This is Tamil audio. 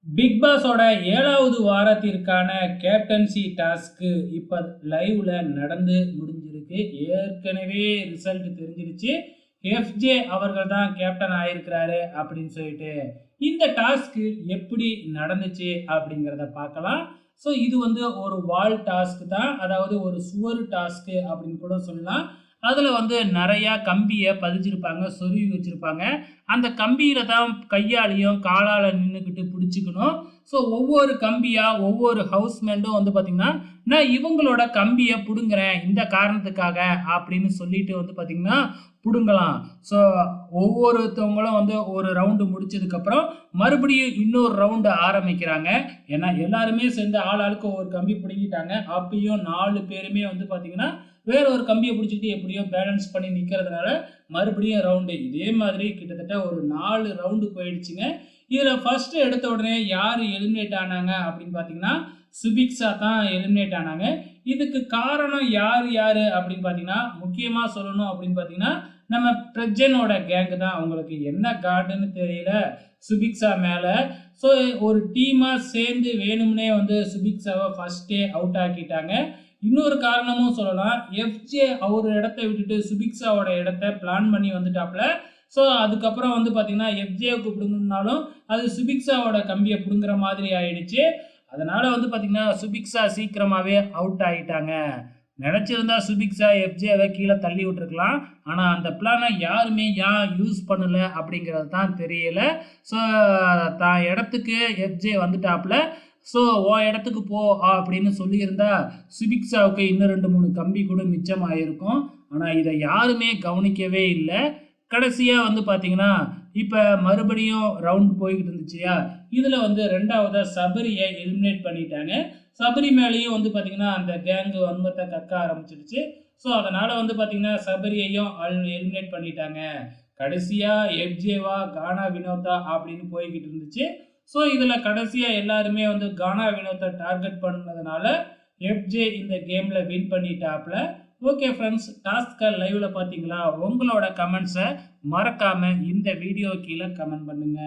பிக் பாஸோட 7வது வாரத்திற்கான கேப்டன்சி டாஸ்க்கு இப்போ லைவ்ல நடந்து முடிஞ்சிருக்கு. ஏற்கனவே ரிசல்ட் தெரிஞ்சிருச்சு. எஃப்ஜே அவர்கள் தான் கேப்டன் ஆயிருக்கிறாரு அப்படின்னு சொல்லிட்டு இந்த டாஸ்க்கு எப்படி நடந்துச்சு அப்படிங்கிறத பார்க்கலாம். ஸோ இது வந்து ஒரு வால் டாஸ்க் தான், அதாவது ஒரு சுவர் டாஸ்க்கு அப்படின்னு கூட சொல்லலாம். அதில் வந்து நிறையா கம்பியை பதிச்சிருப்பாங்க, சொருவி வச்சுருப்பாங்க. அந்த கம்பியில் தான் கையாலையும் காலால் நின்றுக்கிட்டு பிடிச்சிக்கணும். ஸோ ஒவ்வொரு கம்பியாக ஒவ்வொரு ஹவுஸ்மேட்டும் வந்து பார்த்திங்கன்னா, நான் இவங்களோட கம்பியை பிடுங்குறேன் இந்த காரணத்துக்காக அப்படின்னு சொல்லிட்டு வந்து பார்த்திங்கன்னா பிடுங்கலாம். ஸோ ஒவ்வொருத்தவங்களும் வந்து ஒரு ரவுண்டு முடிச்சதுக்கப்புறம் மறுபடியும் இன்னொரு ரவுண்டு ஆரம்பிக்கிறாங்க. ஏன்னா எல்லாருமே சேர்ந்து ஆளுக்கு ஒவ்வொரு கம்பி பிடுங்கிட்டாங்க. அப்பயும் 4 பேருமே வந்து பார்த்திங்கன்னா வேற ஒரு கம்பியை பிடிச்சிக்கிட்டு எப்படியோ பேலன்ஸ் பண்ணி நிற்கிறதுனால மறுபடியும் ரவுண்டு இதே மாதிரி கிட்டத்தட்ட ஒரு 4 ரவுண்டு போயிடுச்சுங்க. இதில் ஃபர்ஸ்ட் எடுத்த உடனே யார் எலிமினேட் ஆனாங்க அப்படின்னு பார்த்தீங்கன்னா சுபிக்ஷா தான் எலிமினேட் ஆனாங்க. இதுக்கு காரணம் யார் யார் அப்படின்னு பார்த்தீங்கன்னா, முக்கியமாக சொல்லணும் அப்படின்னு பார்த்தீங்கன்னா நம்ம பிரஜனோட கேங்கு தான். அவங்களுக்கு என்ன கார்டுன்னு தெரியல சுபிக்ஷா மேலே. ஸோ ஒரு டீமாக சேர்ந்து வேணும்னே வந்து சுபிக்ஷாவை ஃபர்ஸ்டே அவுட் ஆக்கிட்டாங்க. இன்னொரு காரணமும் சொல்லலாம், எஃப்ஜே அவர் இடத்த விட்டுட்டு சுபிக்ஷாவோட இடத்த பிளான் பண்ணி வந்துட்டாப்ல. ஸோ அதுக்கப்புறம் வந்து பார்த்தீங்கன்னா எஃப்ஜேவை கூப்பிடுங்கனாலும் அது சுபிக்ஷாவோட கம்பியை பிடுங்குற மாதிரி ஆயிடுச்சு. அதனால் வந்து பார்த்தீங்கன்னா சுபிக்ஷா சீக்கிரமாகவே அவுட் ஆகிட்டாங்க. நினச்சிருந்தா சுபிக்ஷா எஃப்ஜேவை கீழே தள்ளி விட்டுருக்கலாம். ஆனால் அந்த பிளானை யாருமே யூஸ் பண்ணலை அப்படிங்கிறது தான் தெரியல. ஸோ தான் இடத்துக்கு எஃப்ஜே வந்துட்டாப்புல. ஸோ உன் இடத்துக்கு போ அப்படின்னு சொல்லியிருந்தா சுபிக்ஷாவுக்கு இன்னும் 2-3 கம்பி கூட மிச்சமாயிருக்கும். ஆனால் இதை யாருமே கவனிக்கவே இல்லை. கடைசியாக வந்து பார்த்தீங்கன்னா இப்போ மறுபடியும் ரவுண்ட் போய்கிட்டு இருந்துச்சியா, இதில் வந்து 2வதாக சபரியை எலிமினேட் பண்ணிட்டாங்க. சபரி மேலேயும் வந்து பார்த்தீங்கன்னா அந்த கேங்கு வன்மத்தை கக்க ஆரம்பிச்சிடுச்சு. ஸோ அதனால் வந்து பார்த்தீங்கன்னா சபரியையும் எலிமினேட் பண்ணிட்டாங்க. கடைசியாக எஃப்ஜேவா கானா வினோதா அப்படின்னு போய்கிட்டு இருந்துச்சு. ஸோ இதில் கடைசியாக எல்லாருமே வந்து கானா வினோத்தை டார்கெட் பண்ணதுனால எஃப்ஜே இந்த கேமில் வின் பண்ணிட்டாப்ல. ஓகே ஃப்ரெண்ட்ஸ், டாஸ்க்கை லைவில் பார்த்தீங்களா? உங்களோட கமெண்ட்ஸை மறக்காமல் இந்த வீடியோ கீழே கமெண்ட் பண்ணுங்கள்.